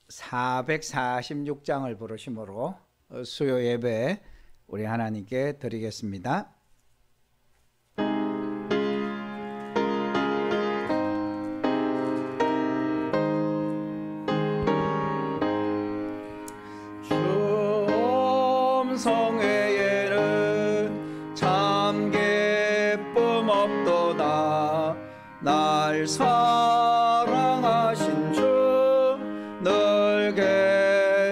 446장을 부르심으로 수요 예배 우리 하나님께 드리겠습니다. 성회에는 참 기쁨 없도다. 날 사랑하신 주 늘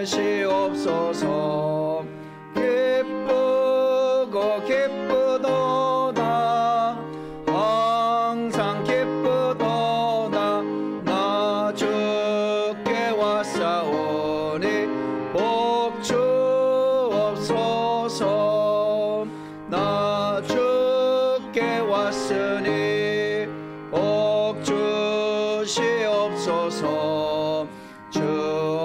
계시옵소서. 기쁘고 기쁘도다. 항상 기쁘도다. 나 주께 왔사오니 복 주옵소서. 나 주께 왔으니 복 주시옵소서. 주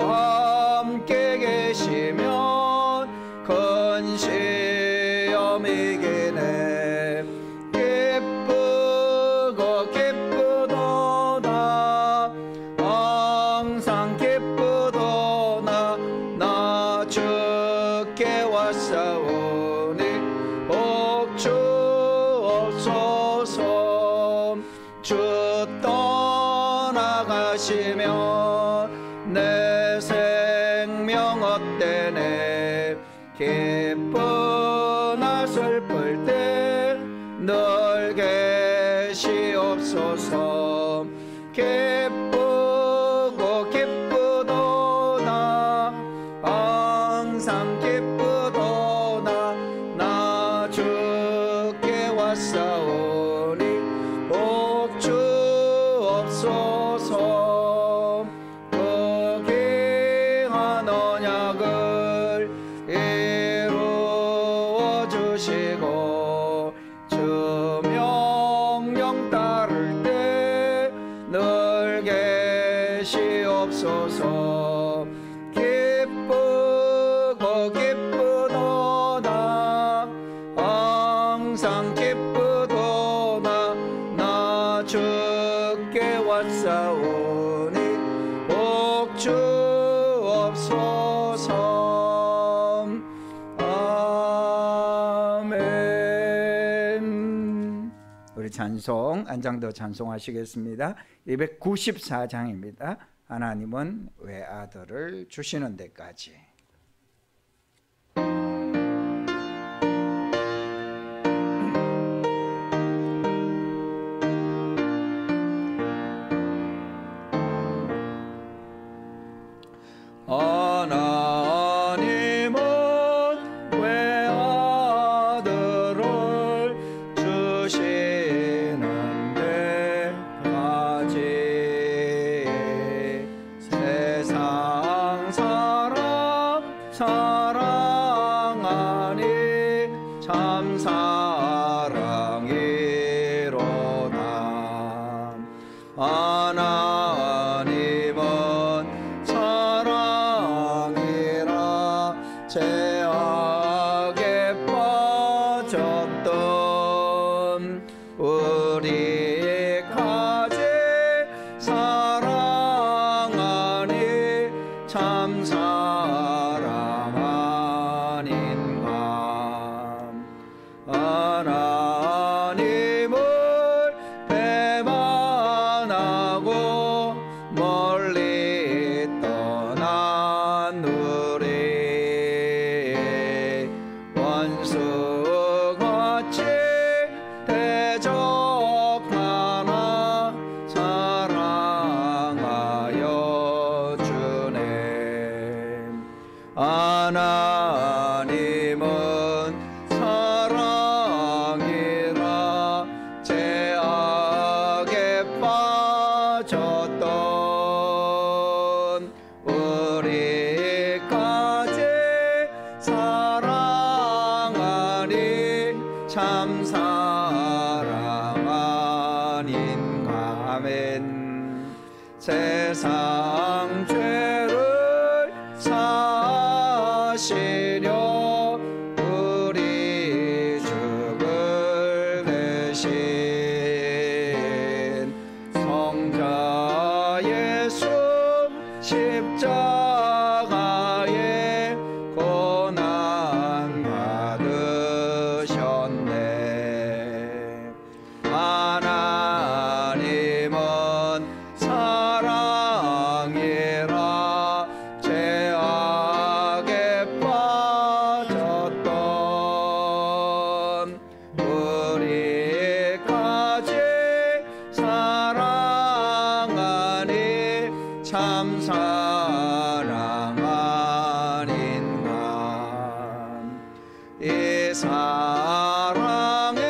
함께 계시면 큰 시험 이기네. 기쁘고 기쁘도다. 항상 기쁘도다. 나 주께 왔사오니 복 주옵소서. 주 떠나가시면 내 생명 헛되네. 기쁘나 슬플 때 늘 계시옵소서. 기쁘고 기쁘도다. 항상 기쁘도다. 나 주께 왔사오니 복 주옵소서. 그 귀한 언약을 이루어 주시고 주 명령 따를 때 늘 계시옵소서. 기쁘고 기쁘도다. 항상 기쁘도다. 나 주께 왔사오니 복 주옵소서. 아멘. 우리 찬송 안장도 찬송하시겠습니다. 294장입니다. 하나님은 외아들을 주시는 데까지. 하나님은 외아들을 주시는 데까지. 세상 사람 사랑하니 참 사랑이로다. 하나님은 사랑이라 죄악에 빠졌던 우리까지 사랑하니 참 사랑 아닌가. 하나님을 배반하고 멀리 떠난 우리 원수같이 대적하나 사랑하여 주네. 하나님은 사랑이라 죄악에 빠졌던 우리까지 사랑하니 참 사랑 아닌가. 아멘. 세상 죄를 사시려 우리 죽을 대신 성자 예수 십자가에 십자가에 고난 받으셨네. 하나님은 사랑이라 죄악에 빠졌던 우리까지 사랑하니 참 사랑 아닌가. 이 사랑에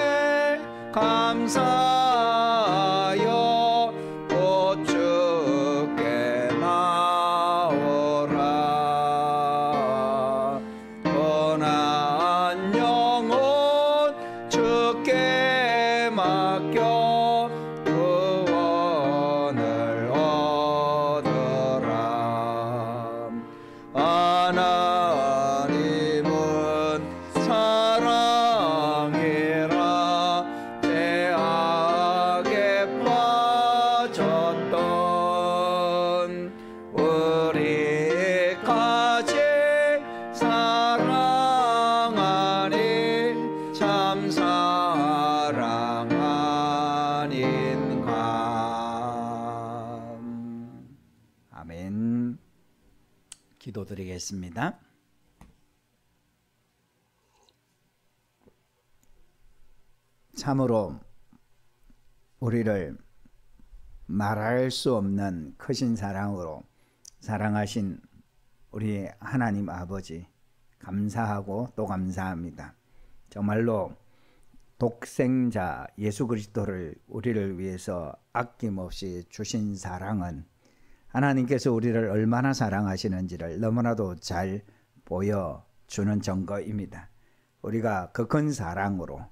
감사하여 곧 주께 나오라. 떠난 영혼 주께 맡겨 구원을 얻으라. 하나님은 사랑이라 죄악에 빠졌던 우리까지 사랑하니 참 사랑 아닌가. 아멘. 기도드리겠습니다. 참으로 우리를 말할 수 없는 크신 사랑으로 사랑하신 우리 하나님 아버지 감사하고 또 감사합니다. 정말로 독생자 예수 그리스도를 우리를 위해서 아낌없이 주신 사랑은 하나님께서 우리를 얼마나 사랑하시는지를 너무나도 잘 보여주는 증거입니다. 우리가 그 큰 사랑으로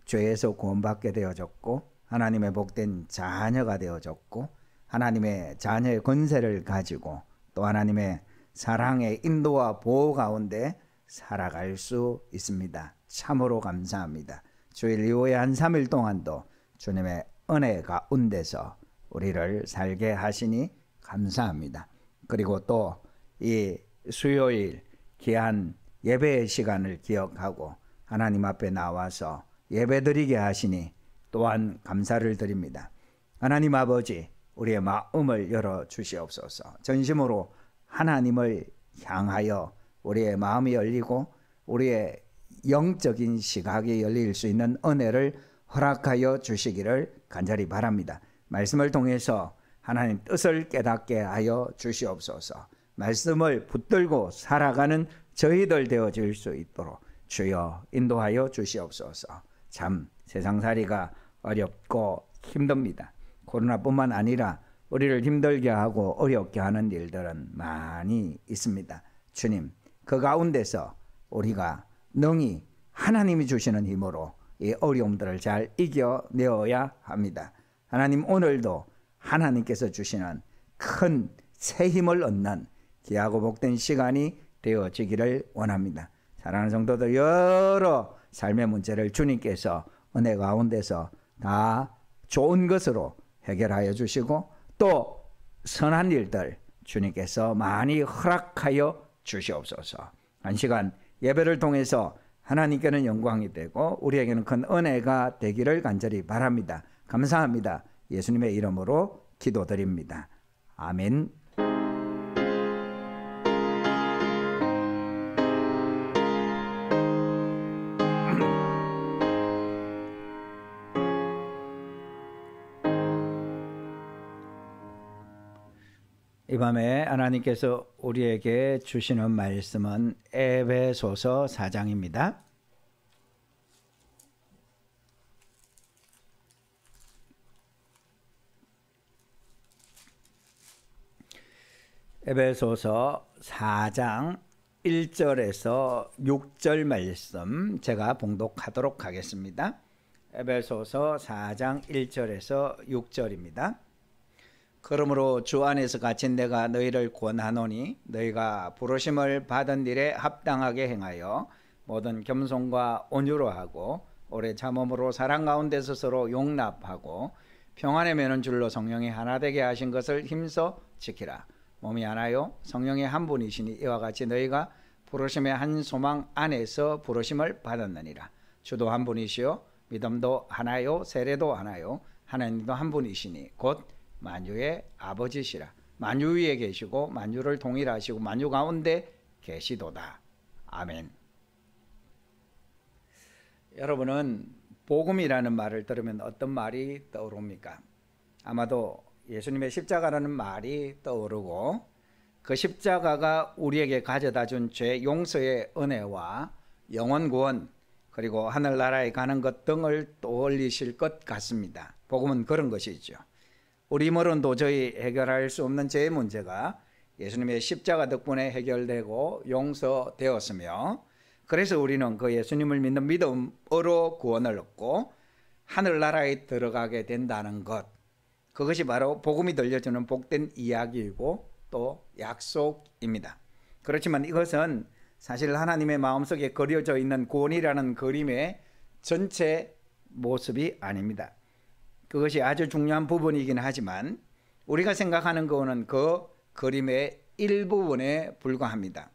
죄에서 구원받게 되어졌고 하나님의 복된 자녀가 되어졌고 하나님의 자녀의 권세를 가지고 또 하나님의 사랑의 인도와 보호 가운데 살아갈 수 있습니다. 참으로 감사합니다. 주일 이후에 한 3일 동안도 주님의 은혜 가운데서 우리를 살게 하시니 감사합니다. 그리고 또 이 수요일 귀한 예배의 시간을 기억하고 하나님 앞에 나와서 예배드리게 하시니 또한 감사를 드립니다. 하나님 아버지, 우리의 마음을 열어 주시옵소서. 전심으로 하나님을 향하여 우리의 마음이 열리고 우리의 영적인 시각이 열릴 수 있는 은혜를 허락하여 주시기를 간절히 바랍니다. 말씀을 통해서 하나님 뜻을 깨닫게 하여 주시옵소서. 말씀을 붙들고 살아가는 저희들 되어질 수 있도록 주여 인도하여 주시옵소서. 참 세상살이가 어렵고 힘듭니다. 코로나뿐만 아니라 우리를 힘들게 하고 어렵게 하는 일들은 많이 있습니다. 주님, 그 가운데서 우리가 능히 하나님이 주시는 힘으로 이 어려움들을 잘 이겨내어야 합니다. 하나님, 오늘도 하나님께서 주시는 큰 새 힘을 얻는 귀하고 복된 시간이 되어지기를 원합니다. 사랑하는 성도들, 여러 삶의 문제를 주님께서 은혜 가운데서 다 좋은 것으로 해결하여 주시고 또 선한 일들 주님께서 많이 허락하여 주시옵소서. 한 시간 예배를 통해서 하나님께는 영광이 되고 우리에게는 큰 은혜가 되기를 간절히 바랍니다. 감사합니다. 예수님의 이름으로 기도드립니다. 아멘. 이 밤에 하나님께서 우리에게 주시는 말씀은 에베소서 4장입니다. 에베소서 4장 1절에서 6절 말씀 제가 봉독하도록 하겠습니다. 에베소서 4장 1절에서 6절입니다. 그러므로 주 안에서 갇힌 내가 너희를 권하노니 너희가 부르심을 받은 일에 합당하게 행하여 모든 겸손과 온유로 하고 오래 참음으로 사랑 가운데서 서로 용납하고 평안에 매는 줄로 성령이 하나 되게 하신 것을 힘써 지키라. 몸이 하나요 성령의 한 분이시니 이와 같이 너희가 부르심의 한 소망 안에서 부르심을 받았느니라. 주도 한 분이시요 믿음도 하나요 세례도 하나요 하나님도 한 분이시니 곧 만유의 아버지시라. 만유 위에 계시고 만유를 통일하시고 만유 가운데 계시도다. 아멘. 여러분은 복음이라는 말을 들으면 어떤 말이 떠오릅니까? 아마도 예수님의 십자가라는 말이 떠오르고 그 십자가가 우리에게 가져다 준 죄 용서의 은혜와 영원 구원 그리고 하늘나라에 가는 것 등을 떠올리실 것 같습니다. 복음은 그런 것이죠. 우리 힘으로는 도저히 해결할 수 없는 죄의 문제가 예수님의 십자가 덕분에 해결되고 용서되었으며 그래서 우리는 그 예수님을 믿는 믿음으로 구원을 얻고 하늘나라에 들어가게 된다는 것, 그것이 바로 복음이 들려주는 복된 이야기이고 또 약속입니다. 그렇지만 이것은 사실 하나님의 마음속에 그려져 있는 구원이라는 그림의 전체 모습이 아닙니다. 그것이 아주 중요한 부분이긴 하지만 우리가 생각하는 거는 그 그림의 일부분에 불과합니다.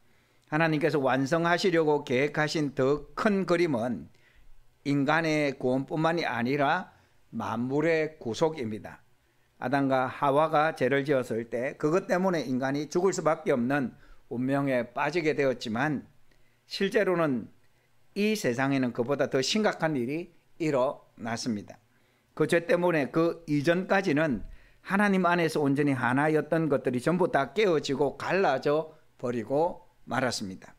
하나님께서 완성하시려고 계획하신 더 큰 그림은 인간의 구원뿐만이 아니라 만물의 구속입니다. 아담과 하와가 죄를 지었을 때 그것 때문에 인간이 죽을 수밖에 없는 운명에 빠지게 되었지만 실제로는 이 세상에는 그보다 더 심각한 일이 일어났습니다. 그 죄 때문에 그 이전까지는 하나님 안에서 온전히 하나였던 것들이 전부 다 깨어지고 갈라져 버리고 말았습니다.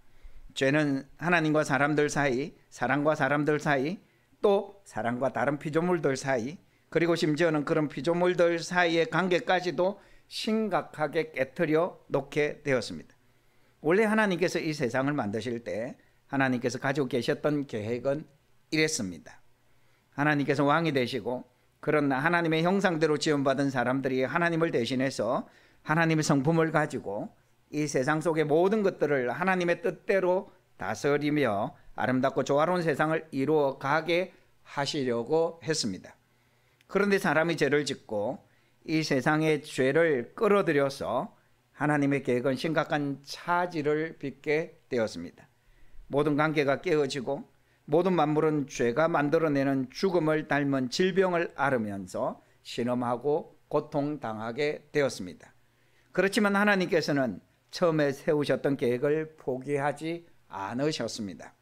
죄는 하나님과 사람들 사이, 사람과 사람들 사이, 또 사람과 다른 피조물들 사이, 그리고 심지어는 그런 피조물들 사이의 관계까지도 심각하게 깨트려 놓게 되었습니다. 원래 하나님께서 이 세상을 만드실 때 하나님께서 가지고 계셨던 계획은 이랬습니다. 하나님께서 왕이 되시고 그런 하나님의 형상대로 지음받은 사람들이 하나님을 대신해서 하나님의 성품을 가지고 이 세상 속의 모든 것들을 하나님의 뜻대로 다스리며 아름답고 조화로운 세상을 이루어 가게 하시려고 했습니다. 그런데 사람이 죄를 짓고 이 세상의 죄를 끌어들여서 하나님의 계획은 심각한 차질을 빚게 되었습니다. 모든 관계가 깨어지고 모든 만물은 죄가 만들어내는 죽음을 닮은 질병을 앓으면서 신음하고 고통당하게 되었습니다. 그렇지만 하나님께서는 처음에 세우셨던 계획을 포기하지 않으셨습니다.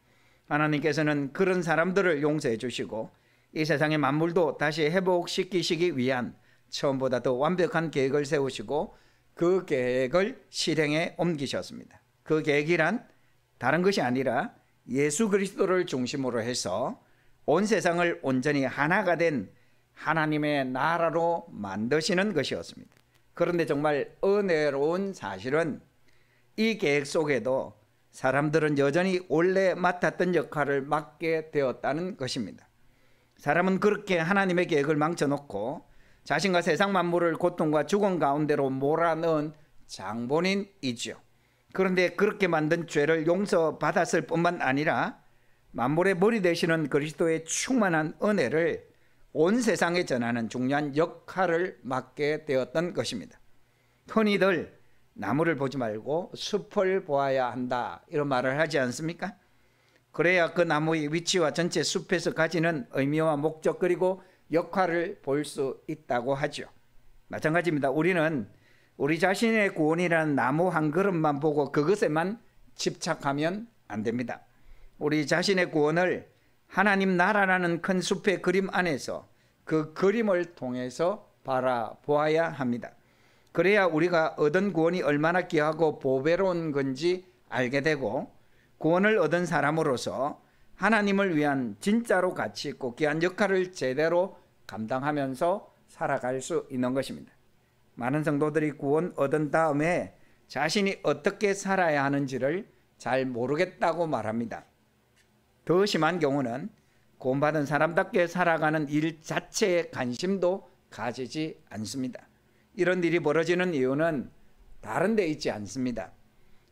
하나님께서는 그런 사람들을 용서해 주시고 이 세상의 만물도 다시 회복시키시기 위한 처음보다 더 완벽한 계획을 세우시고 그 계획을 실행에 옮기셨습니다. 그 계획이란 다른 것이 아니라 예수 그리스도를 중심으로 해서 온 세상을 온전히 하나가 된 하나님의 나라로 만드시는 것이었습니다. 그런데 정말 은혜로운 사실은 이 계획 속에도 사람들은 여전히 원래 맡았던 역할을 맡게 되었다는 것입니다. 사람은 그렇게 하나님의 계획을 망쳐놓고 자신과 세상 만물을 고통과 죽음 가운데로 몰아넣은 장본인이죠. 그런데 그렇게 만든 죄를 용서받았을 뿐만 아니라 만물의 머리 되시는 그리스도의 충만한 은혜를 온 세상에 전하는 중요한 역할을 맡게 되었던 것입니다. 흔히들 나무를 보지 말고 숲을 보아야 한다 이런 말을 하지 않습니까? 그래야 그 나무의 위치와 전체 숲에서 가지는 의미와 목적 그리고 역할을 볼 수 있다고 하죠. 마찬가지입니다. 우리는 우리 자신의 구원이라는 나무 한 그릇만 보고 그것에만 집착하면 안 됩니다. 우리 자신의 구원을 하나님 나라라는 큰 숲의 그림 안에서 그 그림을 통해서 바라보아야 합니다. 그래야 우리가 얻은 구원이 얼마나 귀하고 보배로운 건지 알게 되고 구원을 얻은 사람으로서 하나님을 위한 진짜로 가치 있고 귀한 역할을 제대로 감당하면서 살아갈 수 있는 것입니다. 많은 성도들이 구원 얻은 다음에 자신이 어떻게 살아야 하는지를 잘 모르겠다고 말합니다. 더 심한 경우는 구원받은 사람답게 살아가는 일 자체에 관심도 가지지 않습니다. 이런 일이 벌어지는 이유는 다른 데 있지 않습니다.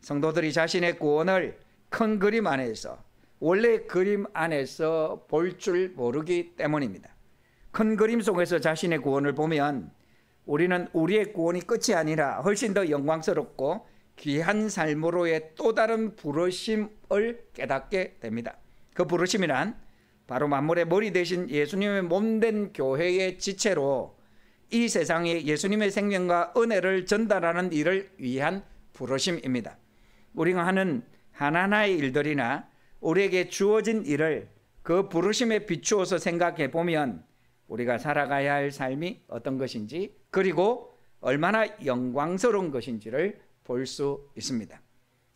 성도들이 자신의 구원을 큰 그림 안에서 원래 그림 안에서 볼 줄 모르기 때문입니다. 큰 그림 속에서 자신의 구원을 보면 우리는 우리의 구원이 끝이 아니라 훨씬 더 영광스럽고 귀한 삶으로의 또 다른 부르심을 깨닫게 됩니다. 그 부르심이란 바로 만물의 머리 되신 예수님의 몸된 교회의 지체로 이 세상에 예수님의 생명과 은혜를 전달하는 일을 위한 부르심입니다. 우리가 하는 하나하나의 일들이나 우리에게 주어진 일을 그 부르심에 비추어서 생각해 보면 우리가 살아가야 할 삶이 어떤 것인지, 그리고 얼마나 영광스러운 것인지를 볼 수 있습니다.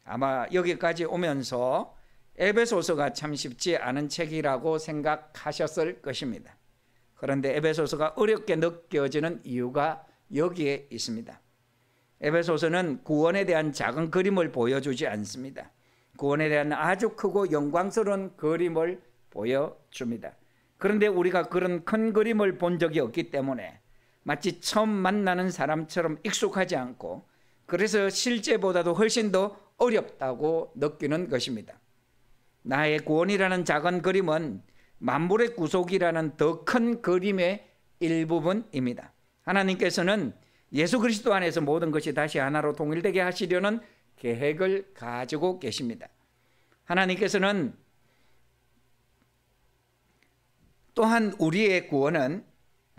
아마 여기까지 오면서 에베소서가 참 쉽지 않은 책이라고 생각하셨을 것입니다. 그런데 에베소서가 어렵게 느껴지는 이유가 여기에 있습니다. 에베소서는 구원에 대한 작은 그림을 보여주지 않습니다. 구원에 대한 아주 크고 영광스러운 그림을 보여줍니다. 그런데 우리가 그런 큰 그림을 본 적이 없기 때문에 마치 처음 만나는 사람처럼 익숙하지 않고, 그래서 실제보다도 훨씬 더 어렵다고 느끼는 것입니다. 나의 구원이라는 작은 그림은 만물의 구속이라는 더 큰 그림의 일부분입니다. 하나님께서는 예수 그리스도 안에서 모든 것이 다시 하나로 통일되게 하시려는 계획을 가지고 계십니다. 하나님께서는 또한 우리의 구원은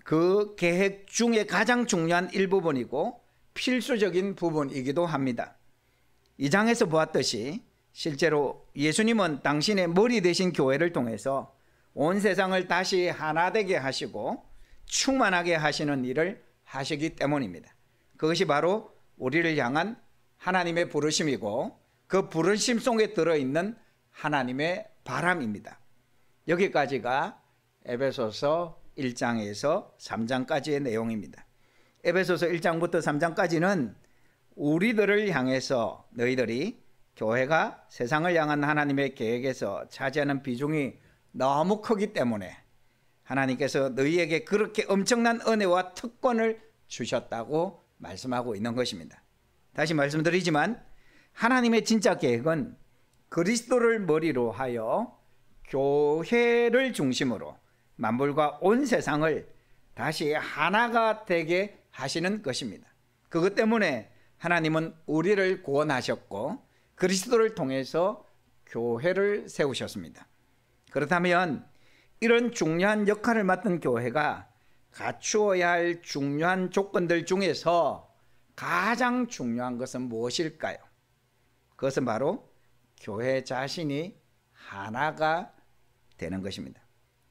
그 계획 중에 가장 중요한 일부분이고 필수적인 부분이기도 합니다. 이 장에서 보았듯이 실제로 예수님은 당신의 머리 되신 교회를 통해서 온 세상을 다시 하나 되게 하시고 충만하게 하시는 일을 하시기 때문입니다. 그것이 바로 우리를 향한 하나님의 부르심이고 그 부르심 속에 들어있는 하나님의 바람입니다. 여기까지가 에베소서 1장에서 3장까지의 내용입니다. 에베소서 1장부터 3장까지는 우리들을 향해서 너희들이 교회가 세상을 향한 하나님의 계획에서 차지하는 비중이 너무 크기 때문에 하나님께서 너희에게 그렇게 엄청난 은혜와 특권을 주셨다고 말씀하고 있는 것입니다. 다시 말씀드리지만 하나님의 진짜 계획은 그리스도를 머리로 하여 교회를 중심으로 만물과 온 세상을 다시 하나가 되게 하시는 것입니다. 그것 때문에 하나님은 우리를 구원하셨고 그리스도를 통해서 교회를 세우셨습니다. 그렇다면 이런 중요한 역할을 맡은 교회가 갖추어야 할 중요한 조건들 중에서 가장 중요한 것은 무엇일까요? 그것은 바로 교회 자신이 하나가 되는 것입니다.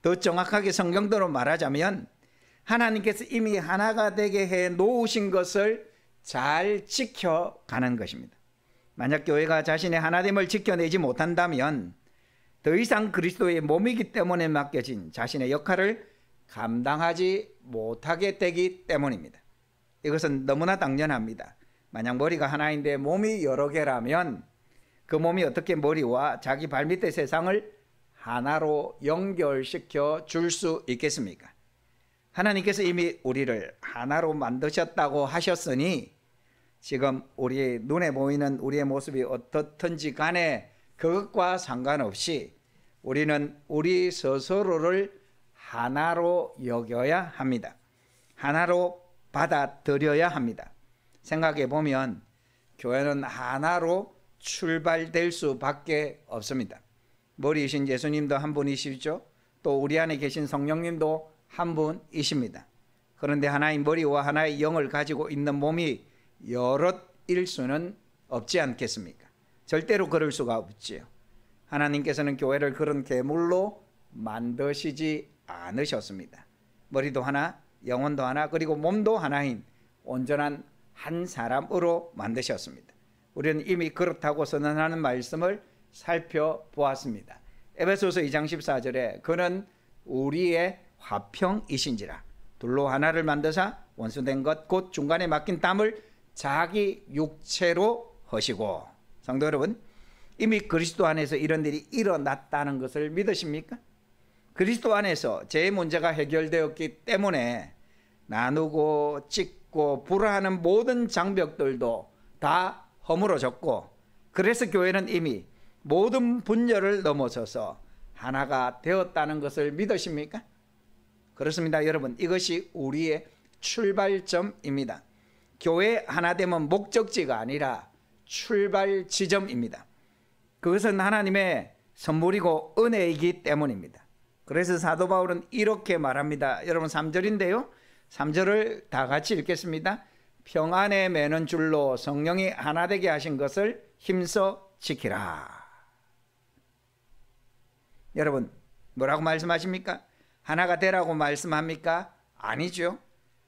더 정확하게 성경대로 말하자면 하나님께서 이미 하나가 되게 해 놓으신 것을 잘 지켜가는 것입니다. 만약 교회가 자신의 하나됨을 지켜내지 못한다면 더 이상 그리스도의 몸이기 때문에 맡겨진 자신의 역할을 감당하지 못하게 되기 때문입니다. 이것은 너무나 당연합니다. 만약 머리가 하나인데 몸이 여러 개라면 그 몸이 어떻게 머리와 자기 발밑의 세상을 하나로 연결시켜 줄 수 있겠습니까? 하나님께서 이미 우리를 하나로 만드셨다고 하셨으니 지금 우리 눈에 보이는 우리의 모습이 어떻든지 간에 그것과 상관없이 우리는 우리 스스로를 하나로 여겨야 합니다. 하나로 받아들여야 합니다. 생각해 보면 교회는 하나로 출발될 수밖에 없습니다. 머리이신 예수님도 한 분이시죠. 또 우리 안에 계신 성령님도 한 분이십니다. 그런데 하나의 머리와 하나의 영을 가지고 있는 몸이 여럿일 수는 없지 않겠습니까? 절대로 그럴 수가 없지요. 하나님께서는 교회를 그런 계물로 만드시지 않으셨습니다. 머리도 하나, 영혼도 하나, 그리고 몸도 하나인 온전한 한 사람으로 만드셨습니다. 우리는 이미 그렇다고 선언하는 말씀을 살펴보았습니다. 에베소서 2장 14절에 그는 우리의 화평이신지라 둘로 하나를 만드사 원수된 것 곧 중간에 막힌 땀을 자기 육체로 허시고. 성도 여러분, 이미 그리스도 안에서 이런 일이 일어났다는 것을 믿으십니까? 그리스도 안에서 제 문제가 해결되었기 때문에 나누고 찢고 불화하는 모든 장벽들도 다 허물어졌고, 그래서 교회는 이미 모든 분열을 넘어서서 하나가 되었다는 것을 믿으십니까? 그렇습니다. 여러분, 이것이 우리의 출발점입니다. 교회 하나됨은 목적지가 아니라 출발 지점입니다. 그것은 하나님의 선물이고 은혜이기 때문입니다. 그래서 사도 바울은 이렇게 말합니다. 여러분 3절인데요. 3절을 다 같이 읽겠습니다. 평안에 매는 줄로 성령이 하나 되게 하신 것을 힘써 지키라. 여러분 뭐라고 말씀하십니까? 하나가 되라고 말씀합니까? 아니죠.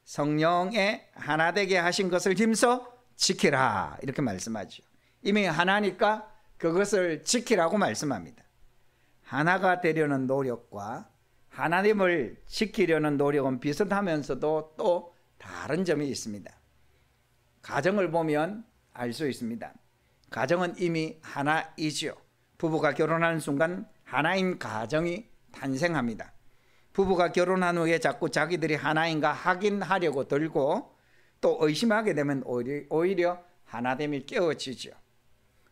성령의 하나 되게 하신 것을 힘써 지키라 이렇게 말씀하죠. 이미 하나니까 그것을 지키라고 말씀합니다. 하나가 되려는 노력과 하나님을 지키려는 노력은 비슷하면서도 또 다른 점이 있습니다. 가정을 보면 알 수 있습니다. 가정은 이미 하나이지요. 부부가 결혼하는 순간 하나인 가정이 탄생합니다. 부부가 결혼한 후에 자꾸 자기들이 하나인가 확인하려고 들고 또 의심하게 되면 오히려 하나됨이 깨어지죠.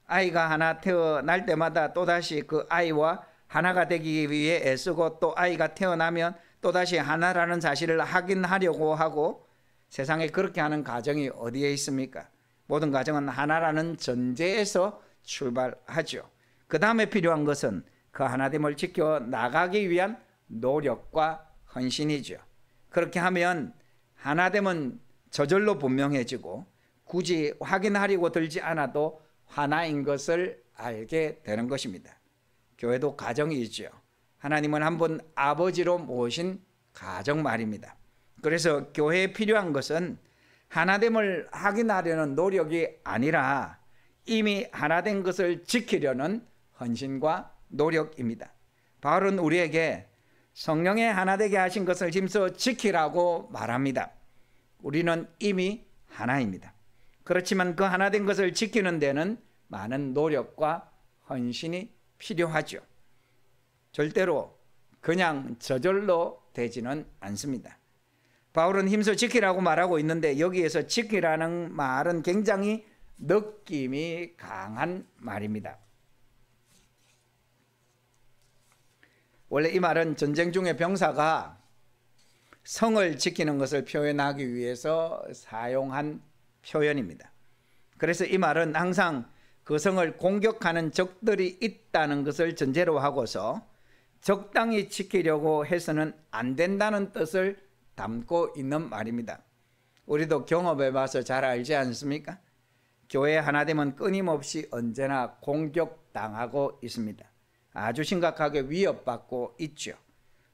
아이가 하나 태어날 때마다 또다시 그 아이와 하나가 되기 위해 애쓰고 또 아이가 태어나면 또다시 하나라는 사실을 확인하려고 하고 세상에 그렇게 하는 가정이 어디에 있습니까? 모든 가정은 하나라는 전제에서 출발하죠. 그 다음에 필요한 것은 그 하나됨을 지켜 나가기 위한 노력과 헌신이죠. 그렇게 하면 하나됨은 저절로 분명해지고 굳이 확인하려고 들지 않아도 하나인 것을 알게 되는 것입니다. 교회도 가정이 있죠. 하나님은 한 분 아버지로 모신 가정 말입니다. 그래서 교회에 필요한 것은 하나됨을 확인하려는 노력이 아니라 이미 하나된 것을 지키려는 헌신과 노력입니다. 바울은 우리에게 성령의 하나되게 하신 것을 힘써 지키라고 말합니다. 우리는 이미 하나입니다. 그렇지만 그 하나된 것을 지키는 데는 많은 노력과 헌신이 필요하죠. 절대로 그냥 저절로 되지는 않습니다. 바울은 힘써 지키라고 말하고 있는데 여기에서 지키라는 말은 굉장히 느낌이 강한 말입니다. 원래 이 말은 전쟁 중에 병사가 성을 지키는 것을 표현하기 위해서 사용한 표현입니다. 그래서 이 말은 항상 그 성을 공격하는 적들이 있다는 것을 전제로 하고서 적당히 지키려고 해서는 안 된다는 뜻을 담고 있는 말입니다. 우리도 경험해 봐서 잘 알지 않습니까? 교회 하나됨은 끊임없이 언제나 공격당하고 있습니다. 아주 심각하게 위협받고 있죠.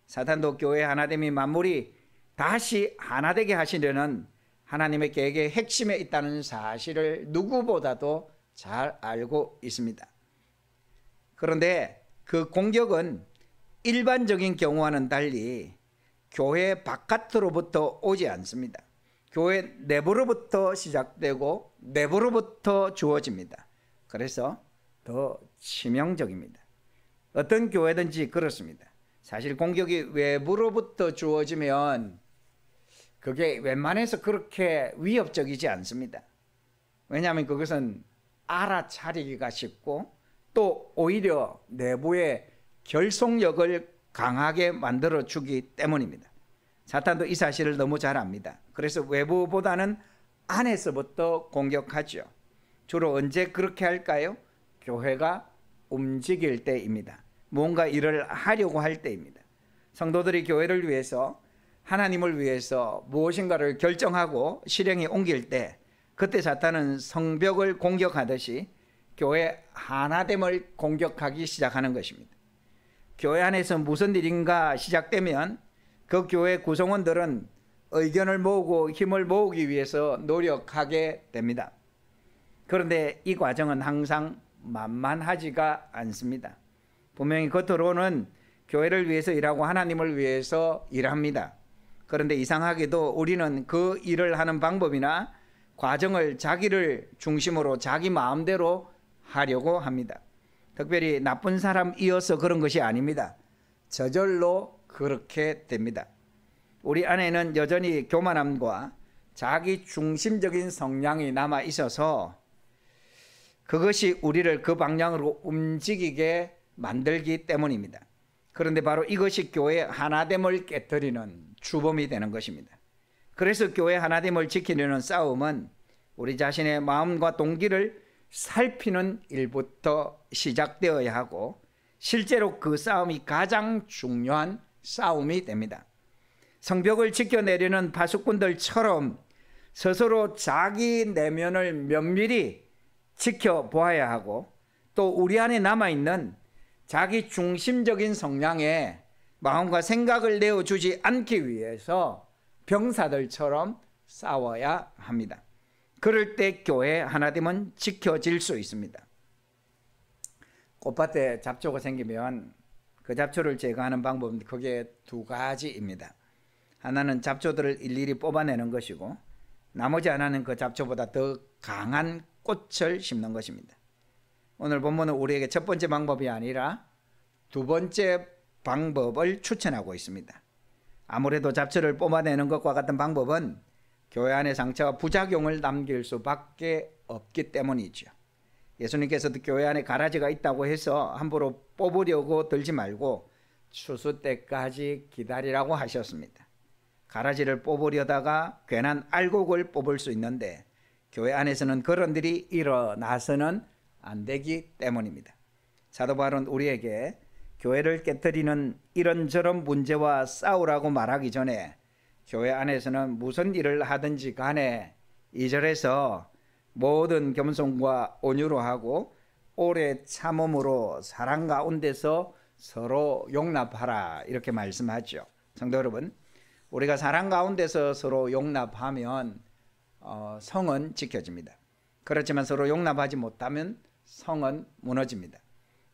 사탄도 교회 하나됨이 만물이 다시 하나되게 하시려는 하나님의 계획의 핵심에 있다는 사실을 누구보다도 잘 알고 있습니다. 그런데 그 공격은 일반적인 경우와는 달리 교회 바깥으로부터 오지 않습니다. 교회 내부로부터 시작되고 내부로부터 주어집니다. 그래서 더 치명적입니다. 어떤 교회든지 그렇습니다. 사실 공격이 외부로부터 주어지면 그게 웬만해서 그렇게 위협적이지 않습니다. 왜냐하면 그것은 알아차리기가 쉽고 또 오히려 내부의 결속력을 강하게 만들어주기 때문입니다. 사탄도 이 사실을 너무 잘 압니다. 그래서 외부보다는 안에서부터 공격하죠. 주로 언제 그렇게 할까요? 교회가 움직일 때입니다. 뭔가 일을 하려고 할 때입니다. 성도들이 교회를 위해서 하나님을 위해서 무엇인가를 결정하고 실행에 옮길 때 그때 사탄은 성벽을 공격하듯이 교회 하나됨을 공격하기 시작하는 것입니다. 교회 안에서 무슨 일인가 시작되면 그 교회 구성원들은 의견을 모으고 힘을 모으기 위해서 노력하게 됩니다. 그런데 이 과정은 항상 만만하지가 않습니다. 분명히 겉으로는 교회를 위해서 일하고 하나님을 위해서 일합니다. 그런데 이상하게도 우리는 그 일을 하는 방법이나 과정을 자기를 중심으로 자기 마음대로 하려고 합니다. 특별히 나쁜 사람이어서 그런 것이 아닙니다. 저절로 그렇게 됩니다. 우리 안에는 여전히 교만함과 자기 중심적인 성향이 남아 있어서 그것이 우리를 그 방향으로 움직이게 만들기 때문입니다. 그런데 바로 이것이 교회의 하나됨을 깨뜨리는 주범이 되는 것입니다. 그래서 교회 하나됨을 지키려는 싸움은 우리 자신의 마음과 동기를 살피는 일부터 시작되어야 하고, 실제로 그 싸움이 가장 중요한 싸움이 됩니다. 성벽을 지켜내려는 파수꾼들처럼 스스로 자기 내면을 면밀히 지켜보아야 하고, 또 우리 안에 남아있는 자기 중심적인 성향에 마음과 생각을 내어주지 않기 위해서 병사들처럼 싸워야 합니다. 그럴 때 교회 하나됨은 지켜질 수 있습니다. 꽃밭에 잡초가 생기면 그 잡초를 제거하는 방법은 크게 두 가지입니다. 하나는 잡초들을 일일이 뽑아내는 것이고, 나머지 하나는 그 잡초보다 더 강한 꽃을 심는 것입니다. 오늘 본문은 우리에게 첫 번째 방법이 아니라 두 번째 방법을 추천하고 있습니다. 아무래도 잡초를 뽑아내는 것과 같은 방법은 교회 안에 상처와 부작용을 남길 수밖에 없기 때문이죠. 예수님께서도 교회 안에 가라지가 있다고 해서 함부로 뽑으려고 들지 말고 추수 때까지 기다리라고 하셨습니다. 가라지를 뽑으려다가 괜한 알곡을 뽑을 수 있는데, 교회 안에서는 그런 일이 일어나서는 안 되기 때문입니다. 사도 바울은 우리에게 교회를 깨뜨리는 이런저런 문제와 싸우라고 말하기 전에 교회 안에서는 무슨 일을 하든지 간에 2절에서 모든 겸손과 온유로 하고 오래 참음으로 사랑 가운데서 서로 용납하라, 이렇게 말씀하죠. 성도 여러분, 우리가 사랑 가운데서 서로 용납하면 성은 지켜집니다. 그렇지만 서로 용납하지 못하면 성은 무너집니다.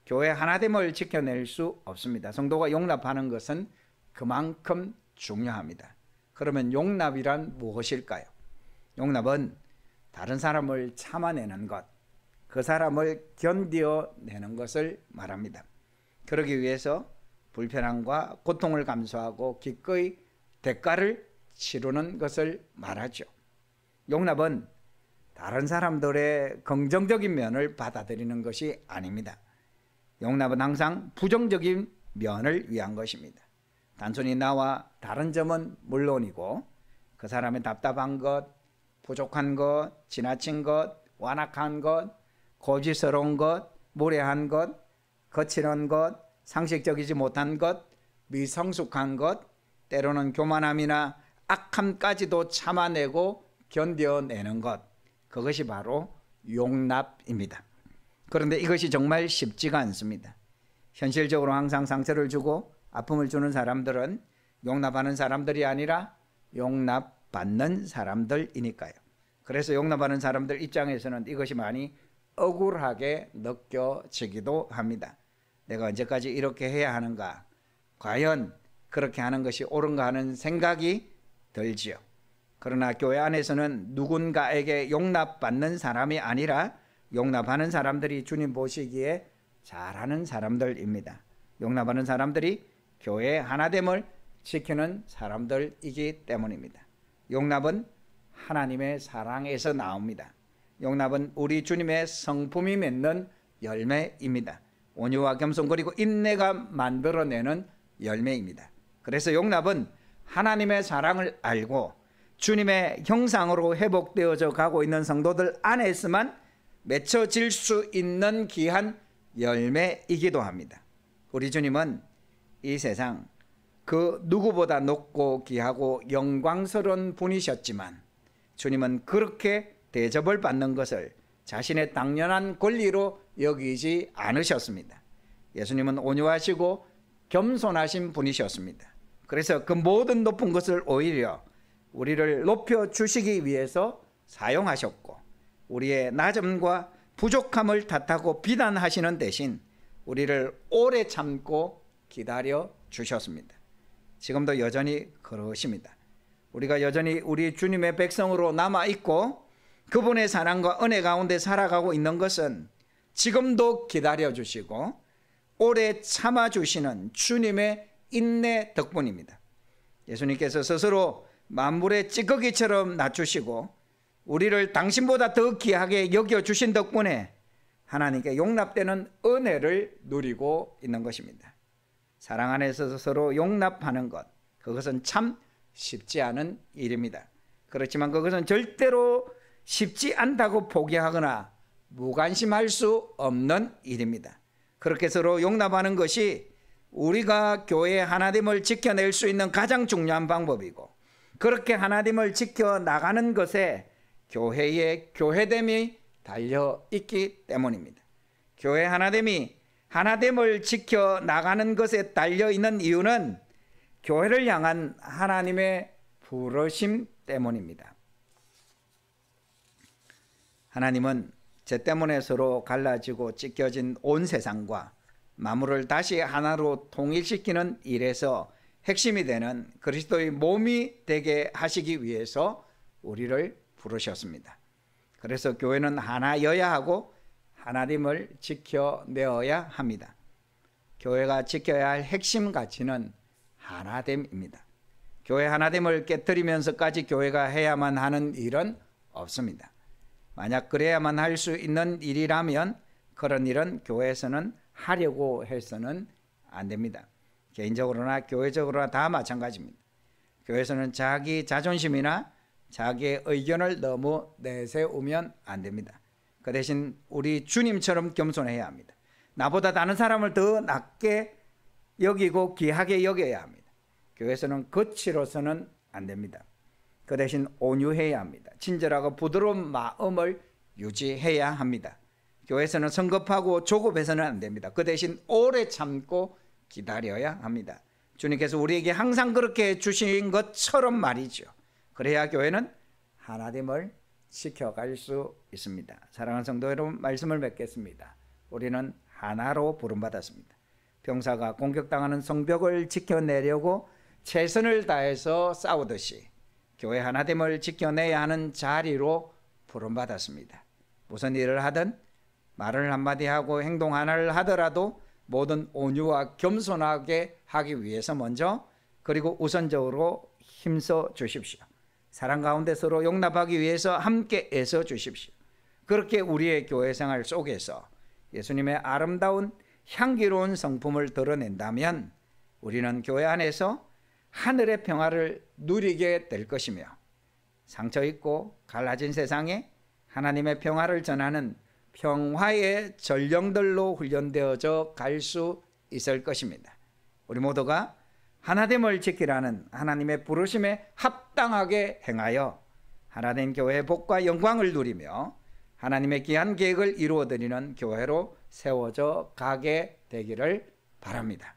교회 하나됨을 지켜낼 수 없습니다. 성도가 용납하는 것은 그만큼 중요합니다. 그러면 용납이란 무엇일까요? 용납은 다른 사람을 참아내는 것, 그 사람을 견뎌내는 것을 말합니다. 그러기 위해서 불편함과 고통을 감수하고 기꺼이 대가를 치르는 것을 말하죠. 용납은 다른 사람들의 긍정적인 면을 받아들이는 것이 아닙니다. 용납은 항상 부정적인 면을 위한 것입니다. 단순히 나와 다른 점은 물론이고 그 사람의 답답한 것, 부족한 것, 지나친 것, 완악한 것, 고지스러운 것, 무례한 것, 거칠은 것, 상식적이지 못한 것, 미성숙한 것, 때로는 교만함이나 악함까지도 참아내고 견뎌내는 것, 그것이 바로 용납입니다. 그런데 이것이 정말 쉽지가 않습니다. 현실적으로 항상 상처를 주고 아픔을 주는 사람들은 용납하는 사람들이 아니라 용납받는 사람들이니까요. 그래서 용납하는 사람들 입장에서는 이것이 많이 억울하게 느껴지기도 합니다. 내가 언제까지 이렇게 해야 하는가? 과연 그렇게 하는 것이 옳은가 하는 생각이 들지요. 그러나 교회 안에서는 누군가에게 용납받는 사람이 아니라 용납하는 사람들이 주님 보시기에 잘하는 사람들입니다. 용납하는 사람들이 교회 하나됨을 지키는 사람들이기 때문입니다. 용납은 하나님의 사랑에서 나옵니다. 용납은 우리 주님의 성품이 맺는 열매입니다. 온유와 겸손 그리고 인내가 만들어내는 열매입니다. 그래서 용납은 하나님의 사랑을 알고 주님의 형상으로 회복되어져 가고 있는 성도들 안에서만 맺혀질 수 있는 귀한 열매이기도 합니다. 우리 주님은 이 세상 그 누구보다 높고 귀하고 영광스러운 분이셨지만 주님은 그렇게 대접을 받는 것을 자신의 당연한 권리로 여기지 않으셨습니다. 예수님은 온유하시고 겸손하신 분이셨습니다. 그래서 그 모든 높은 것을 오히려 우리를 높여주시기 위해서 사용하셨고, 우리의 낮음과 부족함을 탓하고 비난하시는 대신 우리를 오래 참고 기다려 주셨습니다. 지금도 여전히 그러십니다. 우리가 여전히 우리 주님의 백성으로 남아있고 그분의 사랑과 은혜 가운데 살아가고 있는 것은 지금도 기다려 주시고 오래 참아주시는 주님의 인내 덕분입니다. 예수님께서 스스로 만물의 찌꺼기처럼 낮추시고 우리를 당신보다 더 귀하게 여겨주신 덕분에 하나님께 용납되는 은혜를 누리고 있는 것입니다. 사랑 안에서 서로 용납하는 것, 그것은 참 쉽지 않은 일입니다. 그렇지만 그것은 절대로 쉽지 않다고 포기하거나 무관심할 수 없는 일입니다. 그렇게 서로 용납하는 것이 우리가 교회의 하나됨을 지켜낼 수 있는 가장 중요한 방법이고, 그렇게 하나됨을 지켜나가는 것에 교회의 교회됨이 달려있기 때문입니다. 교회 하나됨을 지켜나가는 것에 달려있는 이유는 교회를 향한 하나님의 부르심 때문입니다. 하나님은 죄 때문에 서로 갈라지고 찢겨진 온 세상과 만물을 다시 하나로 통일시키는 일에서 핵심이 되는 그리스도의 몸이 되게 하시기 위해서 우리를 부르셨습니다. 그래서 교회는 하나여야 하고 하나님을 지켜내어야 합니다. 교회가 지켜야 할 핵심 가치는 하나됨입니다. 교회 하나됨을 깨뜨리면서까지 교회가 해야만 하는 일은 없습니다. 만약 그래야만 할 수 있는 일이라면 그런 일은 교회에서는 하려고 해서는 안 됩니다. 개인적으로나 교회적으로나 다 마찬가지입니다. 교회에서는 자기 자존심이나 자기의 의견을 너무 내세우면 안 됩니다. 그 대신 우리 주님처럼 겸손해야 합니다. 나보다 다른 사람을 더 낮게 여기고 귀하게 여겨야 합니다. 교회에서는 거칠어서는 안 됩니다. 그 대신 온유해야 합니다. 친절하고 부드러운 마음을 유지해야 합니다. 교회에서는 성급하고 조급해서는 안 됩니다. 그 대신 오래 참고 기다려야 합니다. 주님께서 우리에게 항상 그렇게 주신 것처럼 말이죠. 그래야 교회는 하나됨을 지켜갈 수 있습니다. 사랑하는 성도 여러분, 말씀을 맺겠습니다. 우리는 하나로 부름받았습니다. 병사가 공격당하는 성벽을 지켜내려고 최선을 다해서 싸우듯이 교회 하나됨을 지켜내야 하는 자리로 부름받았습니다. 무슨 일을 하든 말을 한마디 하고 행동 하나를 하더라도 모든 온유와 겸손하게 하기 위해서 먼저, 그리고 우선적으로 힘써 주십시오. 사랑 가운데 서로 용납하기 위해서 함께 애써 주십시오. 그렇게 우리의 교회 생활 속에서 예수님의 아름다운 향기로운 성품을 드러낸다면 우리는 교회 안에서 하늘의 평화를 누리게 될 것이며, 상처 있고 갈라진 세상에 하나님의 평화를 전하는 평화의 전령들로 훈련되어져 갈 수 있을 것입니다. 우리 모두가 하나됨을 지키라는 하나님의 부르심에 합당하게 행하여 하나된 교회의 복과 영광을 누리며 하나님의 귀한 계획을 이루어드리는 교회로 세워져 가게 되기를 바랍니다.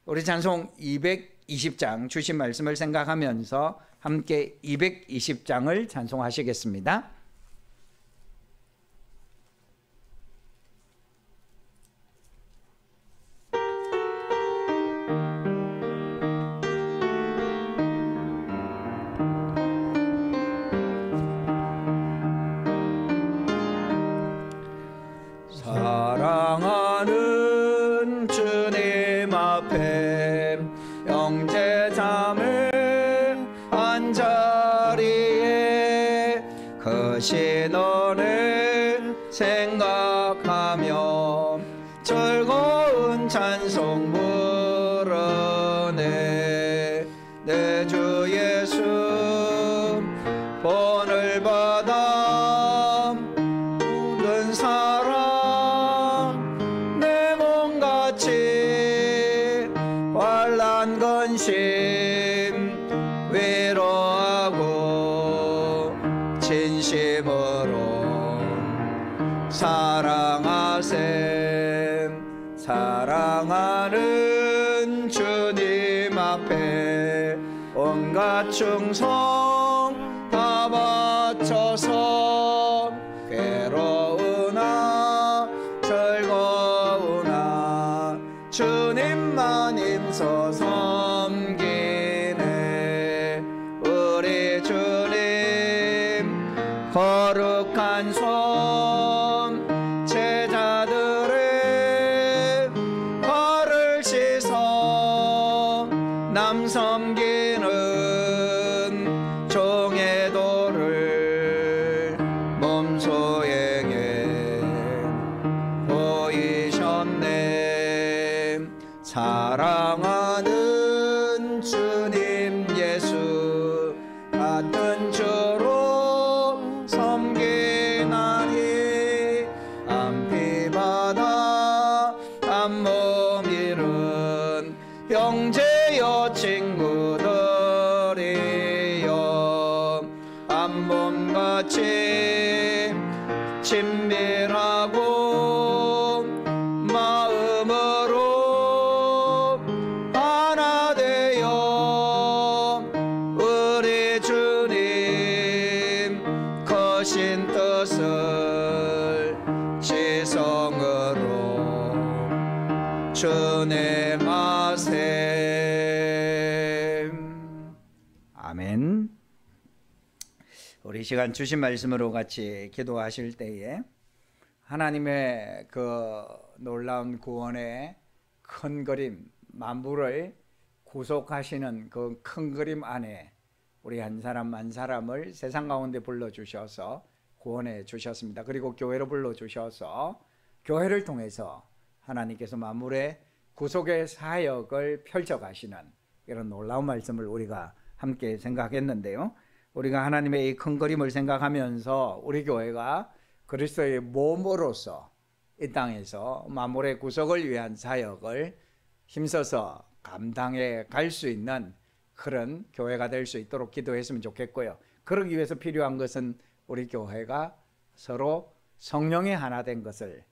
우리 찬송 220장 주신 말씀을 생각하면서 함께 220장을 찬송하시겠습니다. 사랑하는 주님 앞에 영제 잠을 한자리에 그 신원을 생각하며 즐거운 찬송 부르네. 내 주 예수 본을 받아 모든 사랑 내 몸같이 환난 근심 위로하고 진심으로 사랑하세. 사랑하는 주님 앞에 온갖 충성 다 바쳐서 괴로우나 즐거우나 주님만 힘써 섬기네. 우리 주님 거룩한 손 제자들의 발을 씻어 남 섬기는 종의 도를 몸소에게 보이셨네. 사랑하는 주님 예수 같은 주 하나 한 몸이는 형제여 친구들이여 한 몸같이 친밀하고 마음으로 하나 되어 우리 주님 거신 뜻을 지성으로 준행하세. 아멘. 우리 시간 주신 말씀으로 같이 기도하실 때에 하나님의 그 놀라운 구원의 큰 그림, 만물을 구속하시는 그 큰 그림 안에 우리 한 사람 한 사람을 세상 가운데 불러주셔서 구원해 주셨습니다. 그리고 교회로 불러주셔서 교회를 통해서 하나님께서 만물의 구속의 사역을 펼쳐가시는 이런 놀라운 말씀을 우리가 함께 생각했는데요. 우리가 하나님의 이 큰 그림을 생각하면서 우리 교회가 그리스도의 몸으로서 이 땅에서 만물의 구속을 위한 사역을 힘써서 감당해 갈 수 있는 그런 교회가 될 수 있도록 기도했으면 좋겠고요. 그러기 위해서 필요한 것은 우리 교회가 서로 성령의 하나 된 것을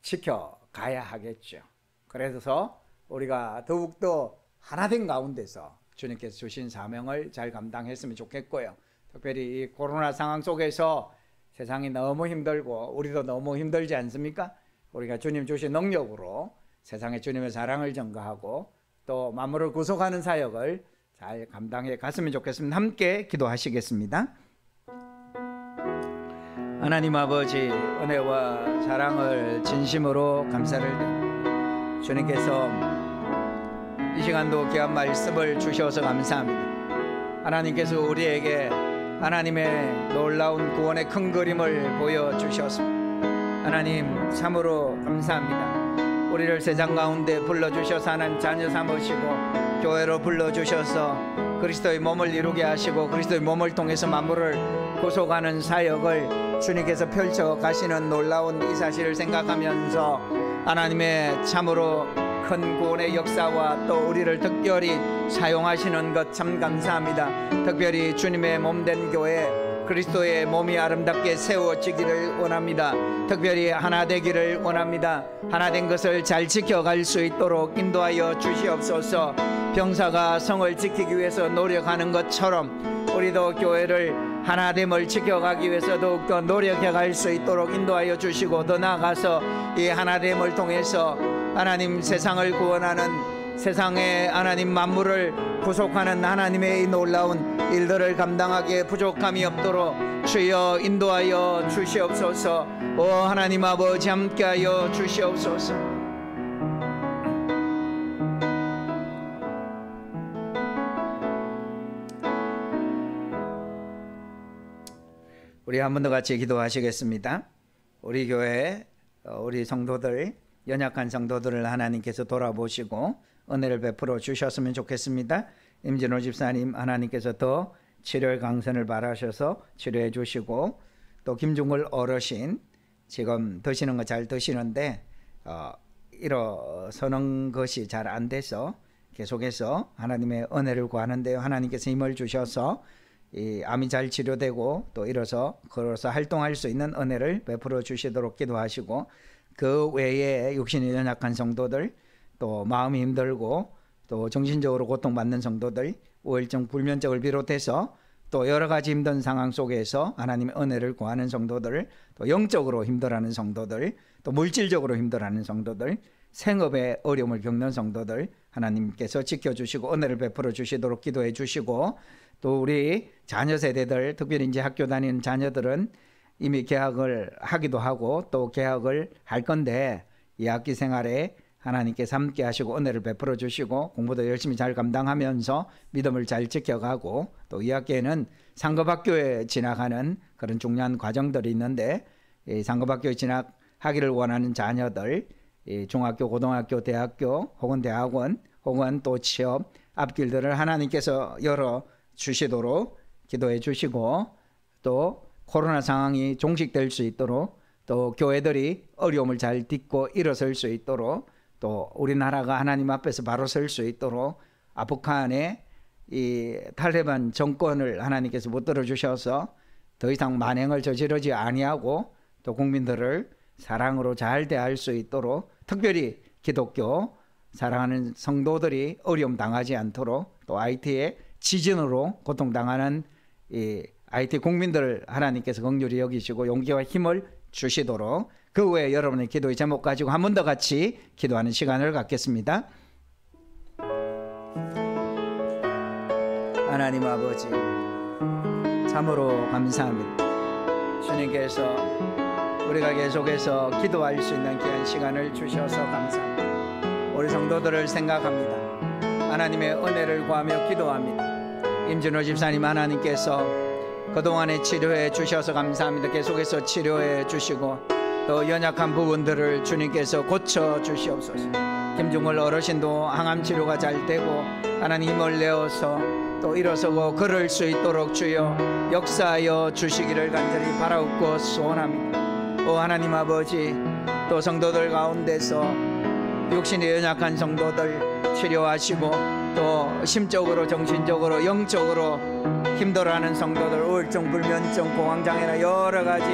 지켜가야 하겠죠. 그래서 우리가 더욱더 하나 된 가운데서 주님께서 주신 사명을 잘 감당했으면 좋겠고요. 특별히 이 코로나 상황 속에서 세상이 너무 힘들고 우리도 너무 힘들지 않습니까? 우리가 주님 주신 능력으로 세상에 주님의 사랑을 전가하고 또 만물을 구속하는 사역을 잘 감당해 갔으면 좋겠습니다. 함께 기도하시겠습니다. 하나님 아버지, 은혜와 사랑을 진심으로 감사를 드립니다. 주님께서 이 시간도 귀한 말씀을 주셔서 감사합니다. 하나님께서 우리에게 하나님의 놀라운 구원의 큰 그림을 보여주셨습니다. 하나님 참으로 감사합니다. 우리를 세상 가운데 불러주셔서 하나님 자녀 삼으시고 교회로 불러주셔서 그리스도의 몸을 이루게 하시고 그리스도의 몸을 통해서 만물을 구속하는 사역을 주님께서 펼쳐 가시는 놀라운 이 사실을 생각하면서 하나님의 참으로 큰 구원의 역사와 또 우리를 특별히 사용하시는 것 참 감사합니다. 특별히 주님의 몸된 교회 그리스도의 몸이 아름답게 세워지기를 원합니다. 특별히 하나 되기를 원합니다. 하나 된 것을 잘 지켜갈 수 있도록 인도하여 주시옵소서. 병사가 성을 지키기 위해서 노력하는 것처럼 우리도 교회를 하나됨을 지켜가기 위해서 더욱더 노력해갈 수 있도록 인도하여 주시고 더 나아가서 이 하나됨을 통해서 하나님 세상을 구원하는 세상의 하나님 만물을 구속하는 하나님의 이 놀라운 일들을 감당하기에 부족함이 없도록 주여 인도하여 주시옵소서. 오 하나님 아버지 함께하여 주시옵소서. 우리 한 번 더 같이 기도하시겠습니다. 우리 교회 우리 성도들 연약한 성도들을 하나님께서 돌아보시고 은혜를 베풀어 주셨으면 좋겠습니다. 임진호 집사님 하나님께서 더 치료의 강선을 바라셔서 치료해 주시고 또 김중걸 어르신 지금 드시는 거 잘 드시는데 일어서는 것이 잘 안 돼서 계속해서 하나님의 은혜를 구하는데요. 하나님께서 힘을 주셔서 이 암이 잘 치료되고 또 일어서 걸어서 활동할 수 있는 은혜를 베풀어 주시도록 기도하시고 그 외에 육신이 연약한 성도들 또 마음이 힘들고 또 정신적으로 고통받는 성도들 우울증 불면증을 비롯해서 또 여러 가지 힘든 상황 속에서 하나님의 은혜를 구하는 성도들 또 영적으로 힘들어하는 성도들 또 물질적으로 힘들어하는 성도들 생업에 어려움을 겪는 성도들 하나님께서 지켜주시고 은혜를 베풀어 주시도록 기도해 주시고 또 우리 자녀 세대들 특별히 이제 학교 다니는 자녀들은 이미 개학을 하기도 하고 또 개학을 할 건데 이 학기 생활에 하나님께서 함께 하시고 은혜를 베풀어 주시고 공부도 열심히 잘 감당하면서 믿음을 잘 지켜가고 또 이 학기에는 상급학교에 진학하는 그런 중요한 과정들이 있는데 이 상급학교에 진학하기를 원하는 자녀들 이 중학교, 고등학교, 대학교 혹은 대학원 혹은 또 취업 앞길들을 하나님께서 열어 주시도록 기도해 주시고 또 코로나 상황이 종식될 수 있도록 또 교회들이 어려움을 잘 딛고 일어설 수 있도록, 또 우리나라가 하나님 앞에서 바로 설 수 있도록 아프간의 이 탈레반 정권을 하나님께서 붙들어 주셔서 더 이상 만행을 저지르지 아니하고 또 국민들을 사랑으로 잘 대할 수 있도록, 특별히 기독교 사랑하는 성도들이 어려움 당하지 않도록, 또 IT의 지진으로 고통당하는 이 IT 국민들을 하나님께서 긍휼히 여기시고 용기와 힘을 주시도록, 그 외에 여러분의 기도의 제목 가지고 한 번 더 같이 기도하는 시간을 갖겠습니다. 하나님 아버지, 참으로 감사합니다. 주님께서 우리가 계속해서 기도할 수 있는 귀한 시간을 주셔서 감사합니다. 우리 성도들을 생각합니다. 하나님의 은혜를 구하며 기도합니다. 임진호 집사님, 하나님께서 그동안에 치료해 주셔서 감사합니다. 계속해서 치료해 주시고 또 연약한 부분들을 주님께서 고쳐 주시옵소서. 김중월 어르신도 항암 치료가 잘 되고 하나님 힘을 내어서 또 일어서고 걸을 수 있도록 주여 역사하여 주시기를 간절히 바라옵고 소원합니다. 오 하나님 아버지, 또 성도들 가운데서 육신이 연약한 성도들 치료하시고 또 심적으로 정신적으로 영적으로 힘들어하는 성도들, 우울증, 불면증, 공황장애나 여러 가지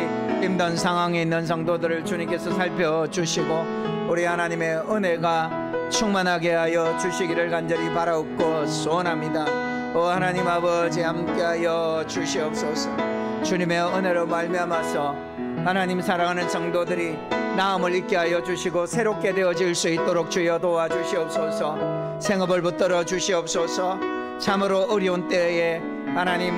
힘든 상황에 있는 성도들을 주님께서 살펴주시고 우리 하나님의 은혜가 충만하게 하여 주시기를 간절히 바라옵고 소원합니다. 오 하나님 아버지, 함께하여 주시옵소서. 주님의 은혜로 말미암아서 하나님 사랑하는 성도들이 나음을 잊게 하여 주시고 새롭게 되어질 수 있도록 주여 도와주시옵소서. 생업을 붙들어 주시옵소서. 참으로 어려운 때에 하나님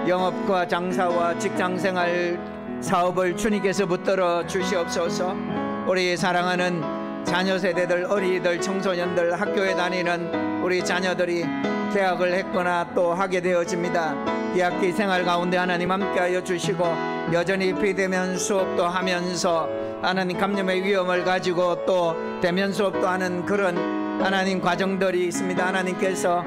영업과 장사와 직장생활 사업을 주님께서 붙들어 주시옵소서. 우리 사랑하는 자녀 세대들, 어린이들, 청소년들, 학교에 다니는 우리 자녀들이 개학을 했거나 또 하게 되어집니다. 2학기 생활 가운데 하나님 함께하여 주시고 여전히 비대면 수업도 하면서 하나님 감염의 위험을 가지고 또 대면 수업도 하는 그런 하나님 과정들이 있습니다. 하나님께서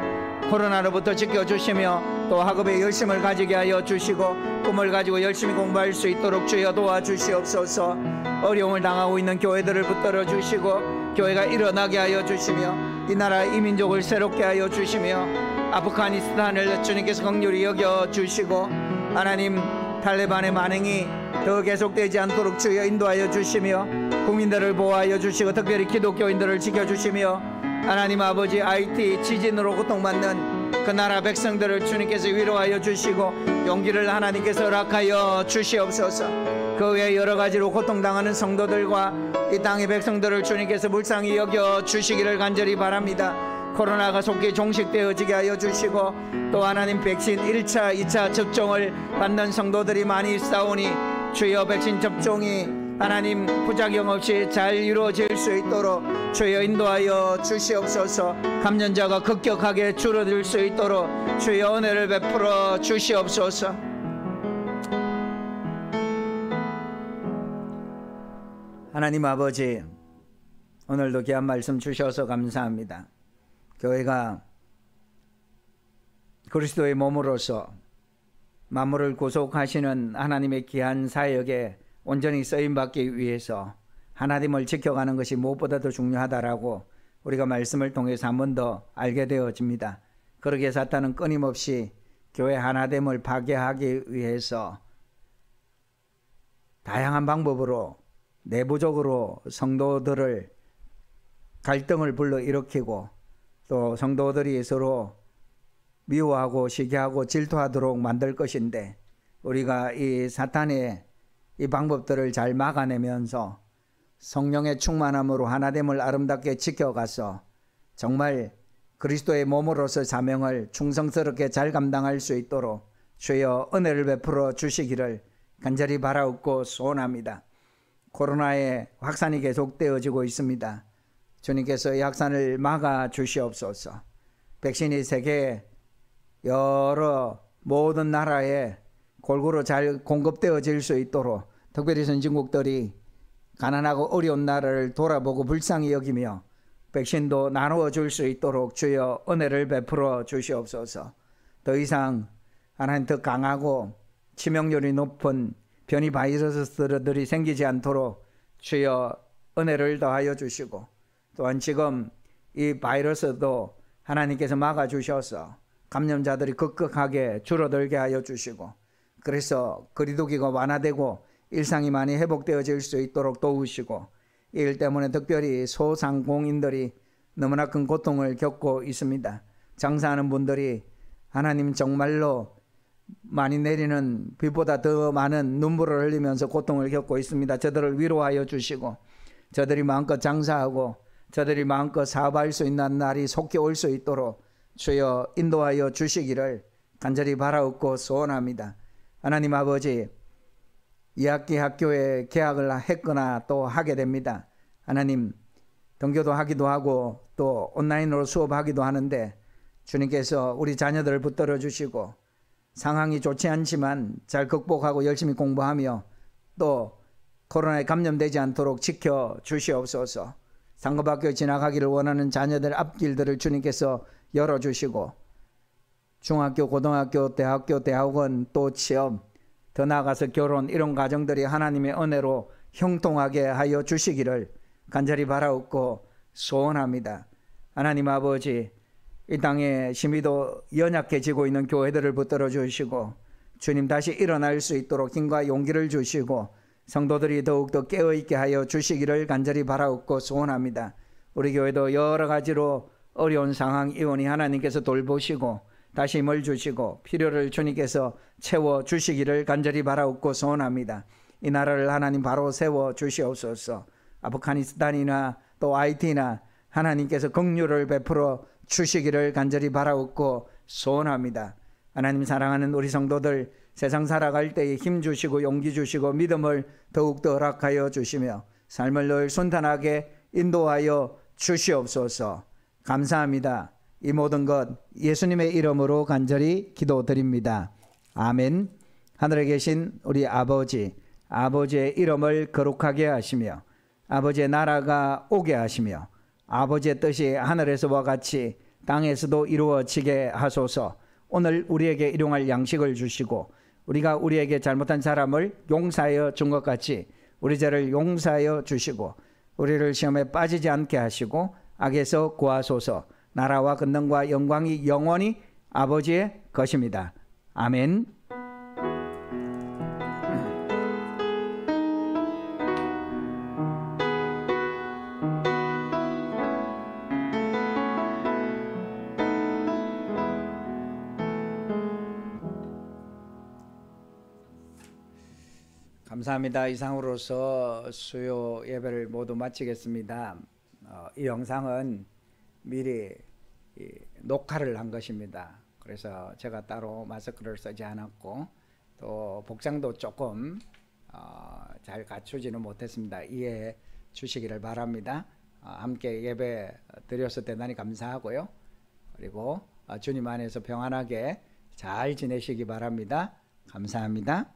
코로나로부터 지켜주시며 또 학업에 열심을 가지게 하여 주시고 꿈을 가지고 열심히 공부할 수 있도록 주여 도와주시옵소서. 어려움을 당하고 있는 교회들을 붙들어 주시고 교회가 일어나게 하여 주시며 이 나라 이 민족을 새롭게 하여 주시며 아프가니스탄을 주님께서 긍휼히 여겨 주시고 하나님 탈레반의 만행이 더 계속되지 않도록 주여 인도하여 주시며 국민들을 보호하여 주시고 특별히 기독교인들을 지켜주시며 하나님 아버지 IT 지진으로 고통받는 그 나라 백성들을 주님께서 위로하여 주시고 용기를 하나님께서 허락하여 주시옵소서. 그 외에 여러 가지로 고통당하는 성도들과 이 땅의 백성들을 주님께서 불쌍히 여겨 주시기를 간절히 바랍니다. 코로나가 속히 종식되어지게 하여 주시고 또 하나님 백신 1차 2차 접종을 받는 성도들이 많이 있사오니 주여 백신 접종이 하나님 부작용 없이 잘 이루어질 수 있도록 주여 인도하여 주시옵소서. 감염자가 급격하게 줄어들 수 있도록 주여 은혜를 베풀어 주시옵소서. 하나님 아버지, 오늘도 귀한 말씀 주셔서 감사합니다. 교회가 그리스도의 몸으로서 만물을 구속하시는 하나님의 귀한 사역에 온전히 쓰임받기 위해서 하나님을 지켜가는 것이 무엇보다도 중요하다라고 우리가 말씀을 통해서 한 번 더 알게 되어집니다. 그러기에 사탄은 끊임없이 교회 하나됨을 파괴하기 위해서 다양한 방법으로 내부적으로 성도들을 갈등을 불러일으키고 또 성도들이 서로 미워하고 시기하고 질투하도록 만들 것인데 우리가 이 사탄의 이 방법들을 잘 막아내면서 성령의 충만함으로 하나됨을 아름답게 지켜가서 정말 그리스도의 몸으로서 사명을 충성스럽게 잘 감당할 수 있도록 주여 은혜를 베풀어 주시기를 간절히 바라옵고 소원합니다. 코로나의 확산이 계속되어지고 있습니다. 주님께서 이 확산을 막아 주시옵소서. 백신이 세계 여러 모든 나라에 골고루 잘 공급되어질 수 있도록 특별히 선진국들이 가난하고 어려운 나라를 돌아보고 불쌍히 여기며 백신도 나누어 줄 수 있도록 주여 은혜를 베풀어 주시옵소서. 더 이상 하나님 더 강하고 치명률이 높은 변이 바이러스들이 생기지 않도록 주여 은혜를 더하여 주시고, 또한 지금 이 바이러스도 하나님께서 막아주셔서 감염자들이 급격하게 줄어들게 하여 주시고, 그래서 거리두기가 완화되고 일상이 많이 회복되어질 수 있도록 도우시고, 이 일 때문에 특별히 소상공인들이 너무나 큰 고통을 겪고 있습니다. 장사하는 분들이 하나님 정말로 많이 내리는 비보다 더 많은 눈물을 흘리면서 고통을 겪고 있습니다. 저들을 위로하여 주시고, 저들이 마음껏 장사하고 저들이 마음껏 사업할 수 있는 날이 속히 올 수 있도록 주여 인도하여 주시기를 간절히 바라옵고 소원합니다. 하나님 아버지, 2학기 학교에 개학을 했거나 또 하게 됩니다. 하나님, 등교도 하기도 하고 또 온라인으로 수업하기도 하는데 주님께서 우리 자녀들을 붙들어 주시고, 상황이 좋지 않지만 잘 극복하고 열심히 공부하며 또 코로나에 감염되지 않도록 지켜 주시옵소서. 상급학교 지나가기를 원하는 자녀들 앞길들을 주님께서 열어주시고, 중학교, 고등학교, 대학교, 대학원, 또 취업, 더 나아가서 결혼, 이런 가정들이 하나님의 은혜로 형통하게 하여 주시기를 간절히 바라옵고 소원합니다. 하나님 아버지, 이 땅에 심히도 연약해지고 있는 교회들을 붙들어 주시고, 주님 다시 일어날 수 있도록 힘과 용기를 주시고 성도들이 더욱더 깨어있게 하여 주시기를 간절히 바라옵고 소원합니다. 우리 교회도 여러 가지로 어려운 상황이오니 하나님께서 돌보시고 다시 힘을 주시고 필요를 주님께서 채워주시기를 간절히 바라옵고 소원합니다. 이 나라를 하나님 바로 세워 주시옵소서. 아프가니스탄이나 또 하이티나 하나님께서 긍휼을 베풀어 주시기를 간절히 바라옵고 소원합니다. 하나님 사랑하는 우리 성도들, 세상 살아갈 때에 힘 주시고 용기 주시고 믿음을 더욱더 허락하여 주시며 삶을 늘 순탄하게 인도하여 주시옵소서. 감사합니다. 이 모든 것 예수님의 이름으로 간절히 기도드립니다. 아멘. 하늘에 계신 우리 아버지, 아버지의 이름을 거룩하게 하시며 아버지의 나라가 오게 하시며 아버지의 뜻이 하늘에서와 같이 땅에서도 이루어지게 하소서. 오늘 우리에게 일용할 양식을 주시고 우리가 우리에게 잘못한 사람을 용서하여 준 것 같이 우리 죄를 용서하여 주시고 우리를 시험에 빠지지 않게 하시고 악에서 구하소서. 나라와 권능과 영광이 영원히 아버지의 것입니다. 아멘. 감사합니다. 이상으로서 수요 예배를 모두 마치겠습니다. 이 영상은 미리 녹화를 한 것입니다. 그래서 제가 따로 마스크를 쓰지 않았고 또 복장도 조금 잘 갖추지는 못했습니다. 이해해 주시기를 바랍니다. 함께 예배 드려서 대단히 감사하고요. 그리고 주님 안에서 평안하게 잘 지내시기 바랍니다. 감사합니다.